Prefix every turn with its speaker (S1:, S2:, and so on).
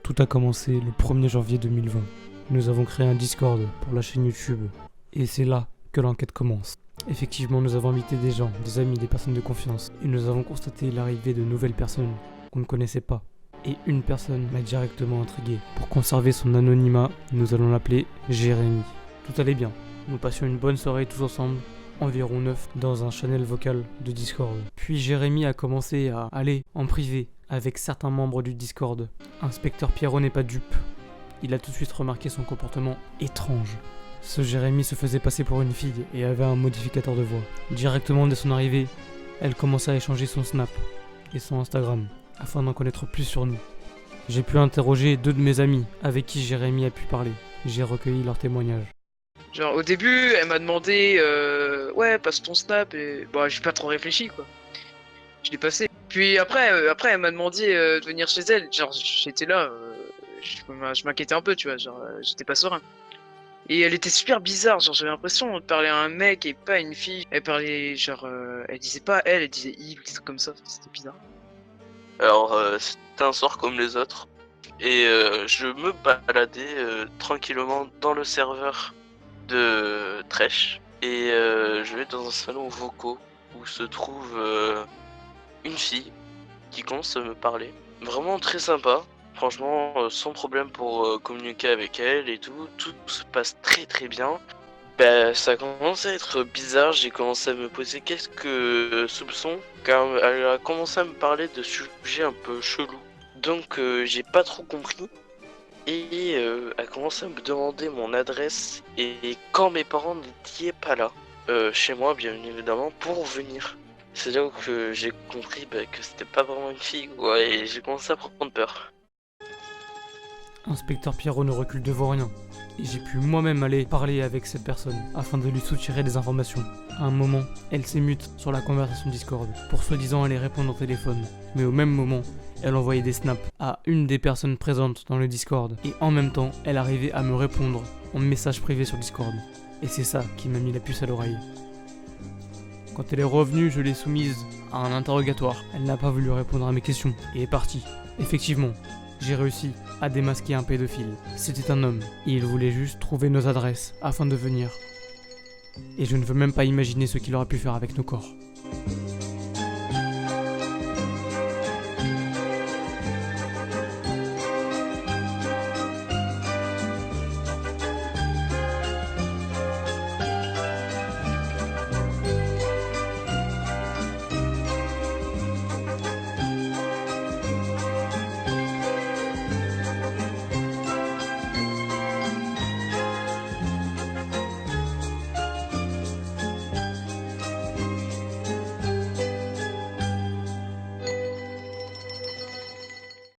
S1: Tout a commencé le 1er janvier 2020. Nous avons créé un Discord pour la chaîne YouTube. Et c'est là que l'enquête commence. Effectivement, nous avons invité des gens, des amis, des personnes de confiance. Et nous avons constaté l'arrivée de nouvelles personnes qu'on ne connaissait pas. Et une personne m'a directement intrigué. Pour conserver son anonymat, nous allons l'appeler Jérémy. Tout allait bien. Nous passions une bonne soirée tous ensemble, environ 9, dans un channel vocal de Discord. Puis Jérémy a commencé à aller en privé avec certains membres du Discord. Inspecteur Pierrot n'est pas dupe. Il a tout de suite remarqué son comportement étrange. Ce Jérémy se faisait passer pour une fille et avait un modificateur de voix. Directement dès son arrivée, elle commença à échanger son Snap et son Instagram afin d'en connaître plus sur nous. J'ai pu interroger 2 de mes amis avec qui Jérémy a pu parler. J'ai recueilli leurs témoignages.
S2: Genre au début, elle m'a demandé ouais, passe ton Snap et bon, j'ai pas trop réfléchi quoi. Je l'ai passé. Puis après elle m'a demandé de venir chez elle. Genre j'étais là, je m'inquiétais un peu, tu vois, genre j'étais pas serein. Et elle était super bizarre, genre j'avais l'impression de parler à un mec et pas à une fille. Elle parlait genre, elle disait pas elle disait il, des trucs comme ça, c'était bizarre.
S3: Alors, c'était un soir comme les autres, et je me baladais tranquillement dans le serveur de Trèche, et je vais dans un salon vocaux où se trouve une fille qui commence à me parler. Vraiment très sympa, franchement, sans problème pour communiquer avec elle et tout se passe très très bien. Bah, ça commence à être bizarre, j'ai commencé à me poser quelques soupçons, car elle a commencé à me parler de sujets un peu chelous. Donc j'ai pas trop compris, et elle a commencé à me demander mon adresse, et quand mes parents n'étaient pas là, chez moi bien évidemment, pour venir. C'est là que j'ai compris que c'était pas vraiment une fille, quoi, et j'ai commencé à prendre peur.
S1: Inspecteur Pierrot ne recule devant rien. Et j'ai pu moi-même aller parler avec cette personne afin de lui soutirer des informations. À un moment, elle s'émute sur la conversation Discord pour soi-disant aller répondre au téléphone. Mais au même moment, elle envoyait des snaps à une des personnes présentes dans le Discord. Et en même temps, elle arrivait à me répondre en message privé sur Discord. Et c'est ça qui m'a mis la puce à l'oreille. Quand elle est revenue, je l'ai soumise à un interrogatoire. Elle n'a pas voulu répondre à mes questions et est partie. Effectivement, j'ai réussi à démasquer un pédophile. C'était un homme, et il voulait juste trouver nos adresses afin de venir. Et je ne veux même pas imaginer ce qu'il aurait pu faire avec nos corps.